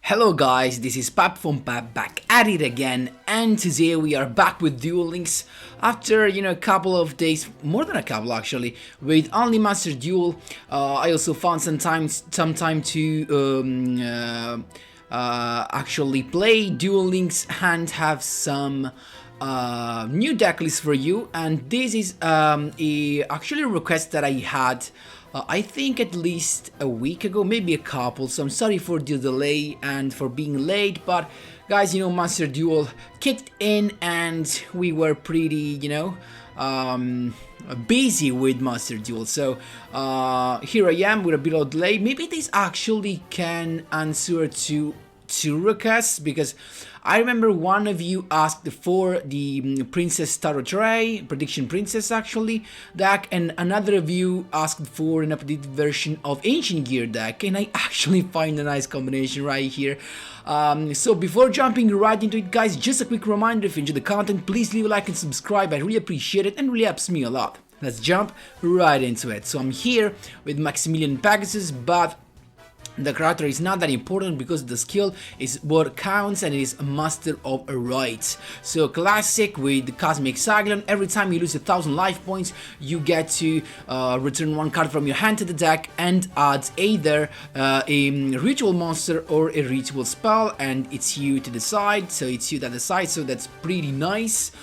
Hello guys, this is Pap from Pap back at it again, and today we are back with Duel Links after a couple of days, more than a couple actually, with only Master Duel. I also found some time to actually play Duel Links and have some new deck lists for you, and this is actually a request that I had. I think at least a week ago, maybe a couple, so I'm sorry for the delay and for being late, but guys, Master Duel kicked in and we were pretty, busy with Master Duel, so here I am with a bit of delay. Maybe this actually can answer to two requests, because I remember one of you asked for the Princess Tarot Tray, Prediction Princess actually, deck, and another of you asked for an updated version of Ancient Gear deck, and I actually find a nice combination right here. So before jumping right into it, guys, just a quick reminder, if you enjoy the content, please leave a like and subscribe. I really appreciate it and really helps me a lot. Let's jump right into it. So I'm here with Maximilian Pegasus, but the character is not that important because the skill is what counts, and it is a Master of Rights. So classic with Cosmic Cyclone, every time you lose 1000 life points you get to return one card from your hand to the deck and add either a ritual monster or a ritual spell, and it's you to decide, so it's you that decides, so that's pretty nice.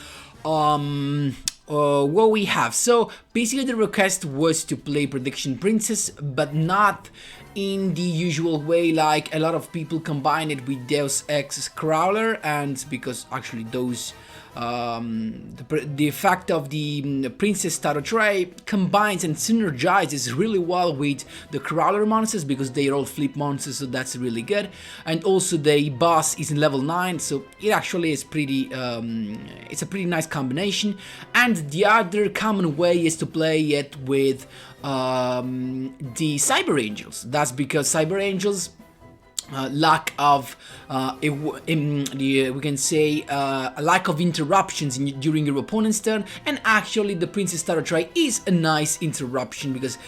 What we have, so basically the request was to play Prediction Princess, but not in the usual way, like a lot of people combine it with Deus Ex Crawler, and because actually those the effect of the Princess Tarot Tray combines and synergizes really well with the Crawler monsters, because they are all flip monsters, so that's really good. And also the boss is in level 9, so it actually is pretty it's a pretty nice combination. And the other common way is to play it with the Cyber Angels. That's because Cyber Angels lack of we can say a lack of interruptions during your opponent's turn, and actually the Princess Tarot Tray is a nice interruption, because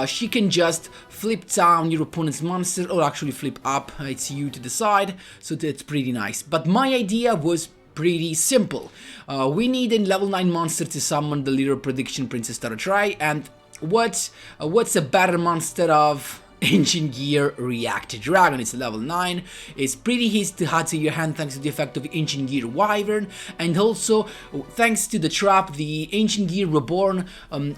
she can just flip down your opponent's monster, or actually flip up, it's you to decide, so that's pretty nice. But my idea was pretty simple. We need a level 9 monster to summon the little Prediction Princess Tarot Tray, and what's a better monster of Ancient Gear Reactor Dragon? It's level 9, it's pretty easy to add to your hand thanks to the effect of Ancient Gear Wyvern, and also thanks to the trap, the Ancient Gear Reborn,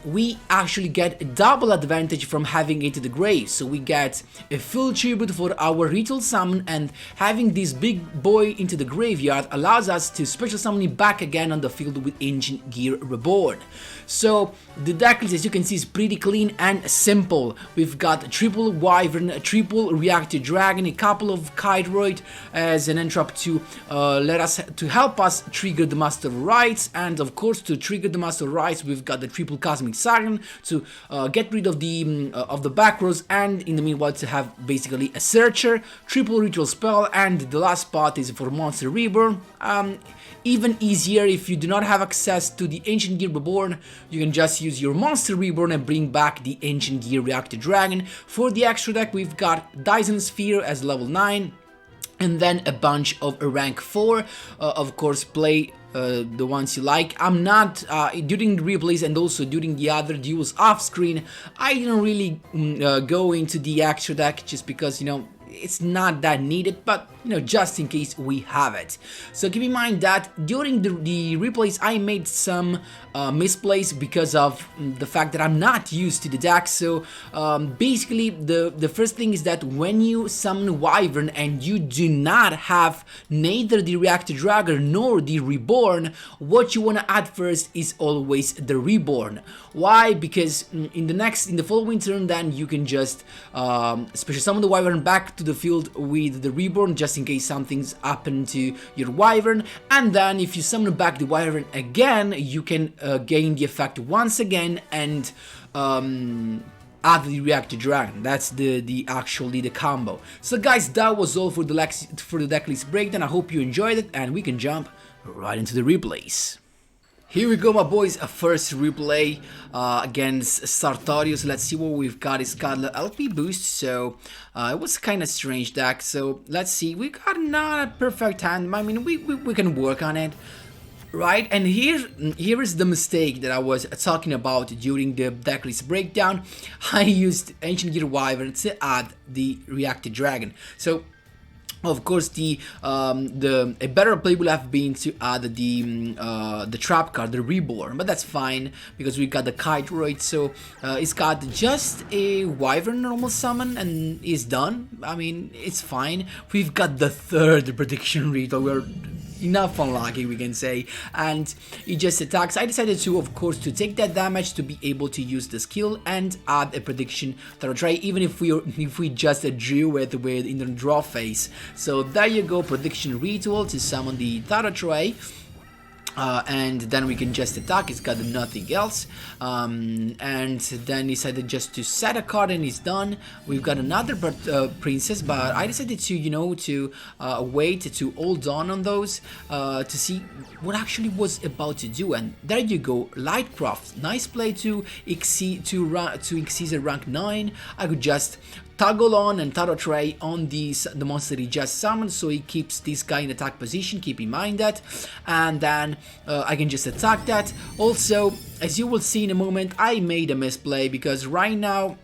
we actually get a double advantage from having it to the grave. So we get a full tribute for our ritual summon, and having this big boy into the graveyard allows us to special summon it back again on the field with Ancient Gear Reborn. So the deck list, as you can see, is pretty clean and simple. We've got a triple Wyvern, a triple Reactor Dragon, a couple of Kiteroid as an entrap to help us trigger the Master of Rights, and of course to trigger the Master of Rights we've got the triple Cosmic Cyclone to get rid of the back rows, and in the meanwhile to have basically a Searcher, triple Ritual Spell, and the last spot is for Monster Reborn. Even easier, if you do not have access to the Ancient Gear Reborn, you can just use your Monster Reborn and bring back the Ancient Gear Reactor Dragon. For the extra deck, we've got Dyson Sphere as level 9, and then a bunch of rank 4. Of course, play the ones you like. I'm not, during the replays and also during the other duels off screen, I didn't really go into the extra deck, just because, it's not that needed, but just in case we have it. So keep in mind that during the replays I made some misplays because of the fact that I'm not used to the deck. So basically the first thing is that when you summon Wyvern and you do not have neither the Reactor Dragon nor the Reborn, what you want to add first is always the Reborn. Why? Because in the following turn then you can just special summon the Wyvern back to the field with the Reborn, just in case something's happened to your Wyvern, and then if you summon back the Wyvern again, you can gain the effect once again and add the Reactor Dragon. That's actually the combo. So guys, that was all for the deck list breakdown. I hope you enjoyed it, and we can jump right into the replays. Here we go, my boys, a first replay against Sartorius. Let's see what we've got. It's got the LP boost, so it was kind of strange deck. So let's see, we got not a perfect hand. I mean, we can work on it, right? And here is the mistake that I was talking about during the deck list breakdown. I used Ancient Gear Wyvern to add the Reacted Dragon. So of course, a better play would have been to add the trap card, the Reborn, but that's fine because we got the Kite, so it's got just a Wyvern normal summon and it's done. I mean, it's fine. We've got the third prediction read, we're enough unlucky, we can say, and it just attacks. I decided to, of course, to take that damage to be able to use the skill and add a prediction that I'll try, even if we just drew it with in the draw phase. So there you go, prediction ritual to summon the Tarot Tray. And then we can just attack. It's got nothing else, and then decided just to set a card and it's done. We've got another princess, but I decided to, you know, to wait to hold on those to see what actually was about to do. And there you go, Lightcraft, nice play to exceed a rank 9. I could just toggle on and Tarot Tray on the monster he just summoned, so he keeps this guy in attack position, keep in mind that, and then I can just attack that. Also, as you will see in a moment, I made a misplay because right now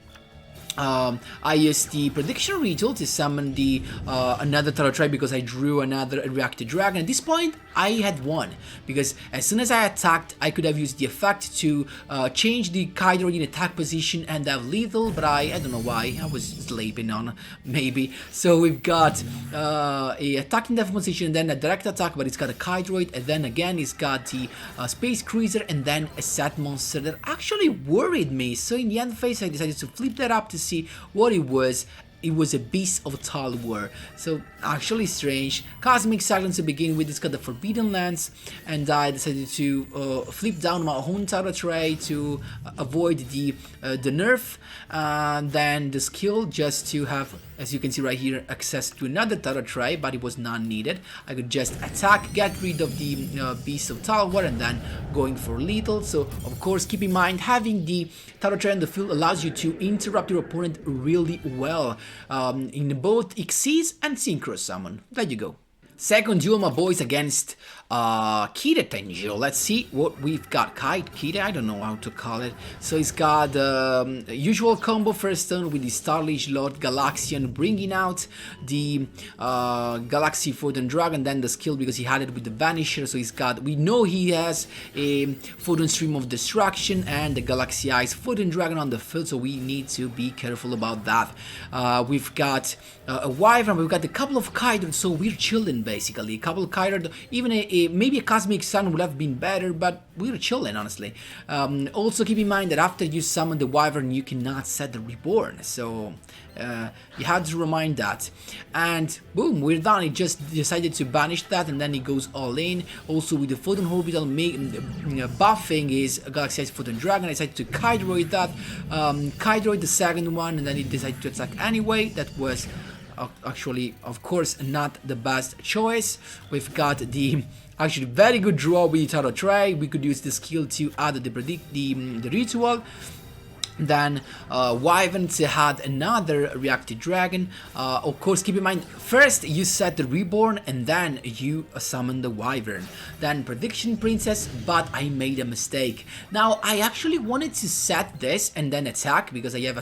I used the prediction ritual to summon the another Tarot Tray because I drew another Reacted Dragon. At this point, I had won because as soon as I attacked, I could have used the effect to change the Kite in attack position and have lethal, but I don't know why. I was sleeping on, maybe. So we've got a attack in that position and then a direct attack, but it's got a Kite, and then again it's got the Space Cruiser and then a set monster that actually worried me. So in the end phase, I decided to flip that up to see what it was. It was a Beast of Talwar, so actually strange. Cosmic Silence to begin with, it's got the Forbidden Lands, and I decided to flip down my own Tarot Tray to avoid the nerf, and then the skill just to have, as you can see right here, access to another Tarot Tray, but it was not needed. I could just attack, get rid of the Beast of Talwar, and then going for lethal. So of course, keep in mind, having the Tarot Tray on the field allows you to interrupt your opponent really well in both Xyz and Synchro Summon. There you go. Second duel, my boys, against Kite Tenjo. Let's see what we've got. Kite, I don't know how to call it. So it's got usual combo first turn with the Starlish Lord Galaxian, bringing out the Galaxy Photon Dragon, then the skill because he had it with the Vanisher. So he's got, we know he has a Photon Stream of Destruction and the Galaxy Eyes Photon Dragon on the field, so we need to be careful about that. We've got a Wyvern, we've got a couple of Kite, so we're chilling basically. A couple of Kite, even maybe a Cosmic Sun would have been better, but we're chilling, honestly. Also keep in mind that after you summon the Wyvern, you cannot set the Reborn, so you have to remind that. And boom, we're done. It just decided to banish that, and then it goes all in. Also with the Photon Orbital buffing is Galaxy Eyes Photon Dragon, I decided to Kite that, Kite the second one, and then it decided to attack anyway. That was actually, of course, not the best choice. We've got the actually very good draw with the Tarot Tray. We could use the skill to add the ritual. Then Wyvern had another Reacted Dragon. Of course, keep in mind, first you set the Reborn and then you summon the Wyvern. Then Prediction Princess, but I made a mistake. Now, I actually wanted to set this and then attack because I have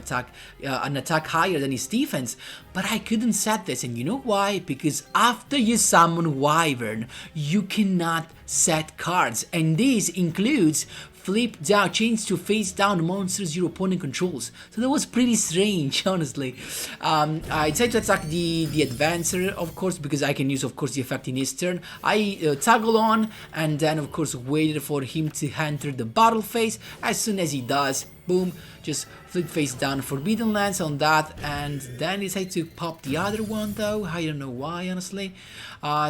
an attack higher than his defense, but I couldn't set this, and you know why? Because after you summon Wyvern, you cannot set cards, and this includes flip down, change to face down monsters your opponent controls. So that was pretty strange, honestly. I decided to attack the Advancer, of course, because I can use, of course, the effect in his turn. I toggle on, and then, of course, waited for him to enter the battle phase. As soon as he does, boom, just flip face down Forbidden Lands on that, and then decide to pop the other one, though. I don't know why, honestly.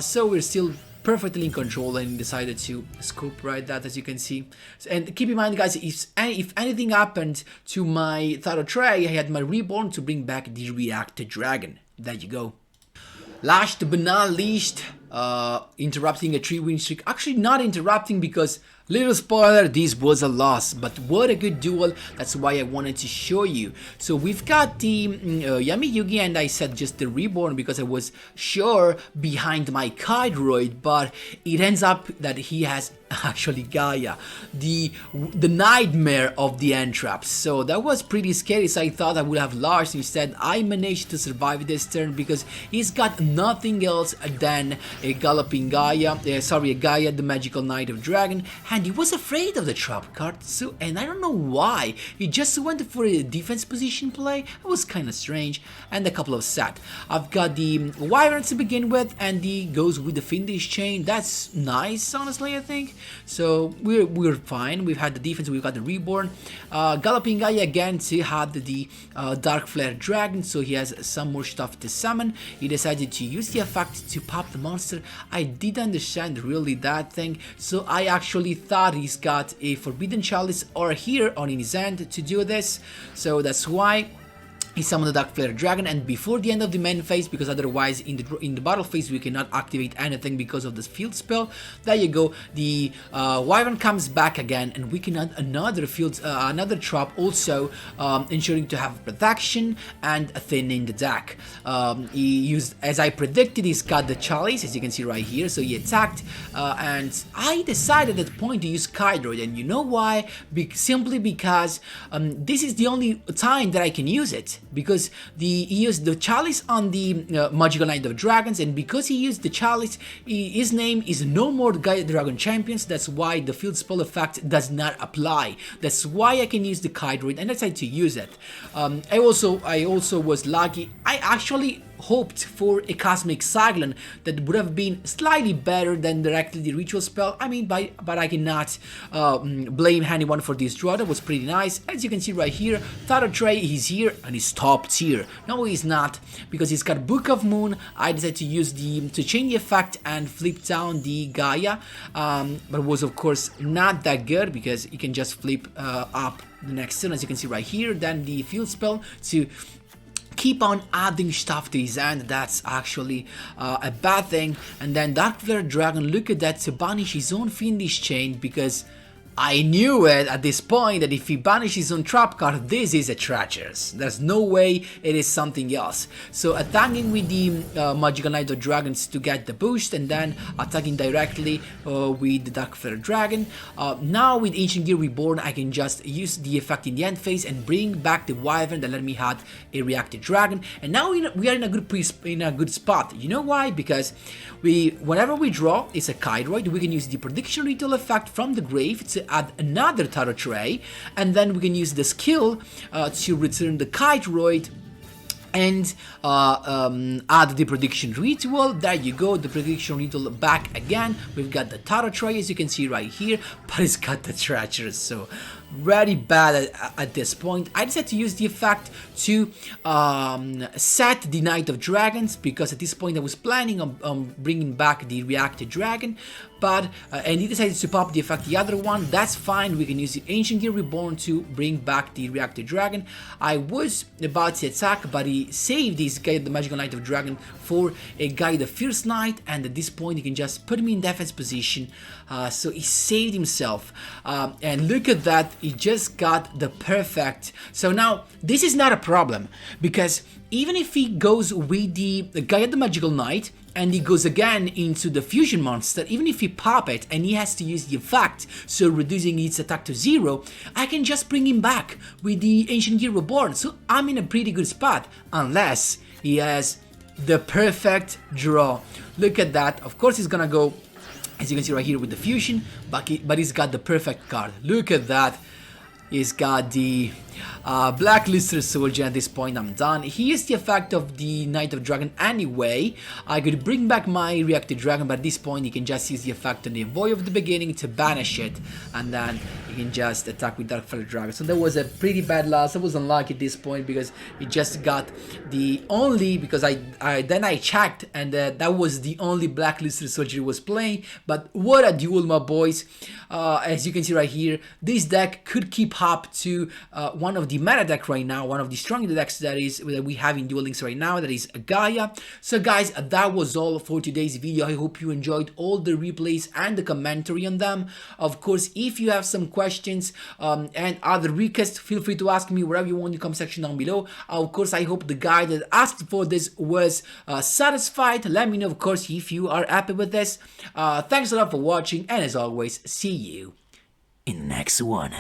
So we're still perfectly in control and decided to scoop right that, as you can see. And keep in mind, guys, if anything happened to my Tarot Tray, I had my Reborn to bring back the Reacted Dragon. There you go. Last but not least, interrupting a 3-win streak. Actually not interrupting, because Little spoiler, this was a loss, but what a good duel, that's why I wanted to show you. So we've got the Yami Yugi, and I said just the Reborn because I was sure behind my Kydroid, but it ends up that he has actually Gaia, the nightmare of the end traps. So that was pretty scary, so I thought I would have lost. Instead, I managed to survive this turn because he's got nothing else than a Galloping Gaia, a Gaia, the Magical Knight of Dragon, and he was afraid of the trap card, so, and I don't know why. He just went for a defense position play. It was kind of strange, and a couple of set. I've got the Wyverns to begin with, and he goes with the Fiendish Chain. That's nice, honestly, I think. So we're fine. We've had the defense, we've got the Reborn. Galloping Gaia again, so he had the Dark Flare Dragon, so he has some more stuff to summon. He decided to use the effect to pop the monster. I didn't understand really that thing, so I actually thought he's got a Forbidden Chalice or here on his hand to do this, so that's why he summoned the Dark Flare Dragon. And before the end of the main phase, because otherwise in the battle phase we cannot activate anything because of this field spell, there you go, the Wyvern comes back again, and we can add another another trap, also ensuring to have protection and thinning the deck. He used, as I predicted, he's got the Chalice, as you can see right here, so he attacked, and I decided at that point to use Kydroid, and you know why? Simply because this is the only time that I can use it, because he used the Chalice on the Magical Knight of Dragons, and because he used the Chalice, his name is no more Gaia Dragon Champions. That's why the field spell effect does not apply. That's why I can use the Kydroid, and I decided to use it. I also was lucky. I actually hoped for a Cosmic Cyclone that would have been slightly better than directly the Ritual spell. I mean, but I cannot blame anyone for this draw. That was pretty nice. As you can see right here, Thara Tray, he's here and he's top tier. No, he's not, because he's got Book of Moon. I decided to use to change the effect and flip down the Gaia, but it was of course not that good because you can just flip up the next turn, as you can see right here. Then the field spell to keep on adding stuff to his hand, that's actually a bad thing. And then Dark Flare Dragon, look at that, to banish his own Fiendish Chain, because I knew it at this point that if he banishes his own trap card, this is a treacherous. There's no way it is something else. So attacking with the Magical Knight of Dragons to get the boost, and then attacking directly with the Dark Flare Dragon. Now with Ancient Gear Reborn, I can just use the effect in the end phase and bring back the Wyvern that let me have a reactive dragon. And now we are in a good spot. You know why? Because whenever we draw, it's a Kydroid. We can use the Prediction Ritual effect from the grave to add another Tarot Tray, and then we can use the skill to return the Kydroid and add the Prediction Ritual. There you go, the Prediction Ritual back again. We've got the Tarot Tray, as you can see right here, but it's got the Treacherous, so very bad at this point. I decided to use the effect to set the Knight of Dragons, because at this point I was planning on bringing back the Reactive Dragon, but and he decided to pop the effect, the other one. That's fine, we can use the Ancient Gear Reborn to bring back the Reactive Dragon. I was about to attack, but he saved this guy, the Magical Knight of Dragon, for a guy, the Fierce Knight, and at this point he can just put me in defense position, so he saved himself, and look at that, he just got the perfect. So now this is not a problem, because even if he goes with the guy at the Magical Knight and he goes again into the fusion monster, even if he pop it and he has to use the effect, so reducing its attack to 0, I can just bring him back with the Ancient Gear Reborn. So I'm in a pretty good spot, unless he has the perfect draw. Look at that. Of course he's gonna go, as you can see right here, with the fusion, but he's got the perfect card. Look at that. He's got the Blacklisted Soldier. At this point I'm done. He used the effect of the Knight of Dragon anyway. I could bring back my Reactive Dragon, but at this point he can just use the effect on the Envoy of the Beginning to banish it, and then he can just attack with Dark Flare Dragon. So that was a pretty bad loss. I was unlucky at this point because he just got the only, because then I checked, and that was the only Blacklisted Soldier he was playing. But what a duel, my boys. As you can see right here, this deck could keep hop to one of the meta deck right now, one of the stronger decks that we have in Duel Links right now, that is Gaia. So guys, that was all for today's video. I hope you enjoyed all the replays and the commentary on them. Of course, if you have some questions and other requests, feel free to ask me wherever you want in the comment section down below. Of course, I hope the guy that asked for this was satisfied. Let me know, of course, if you are happy with this. Thanks a lot for watching, and as always, see you in the next one.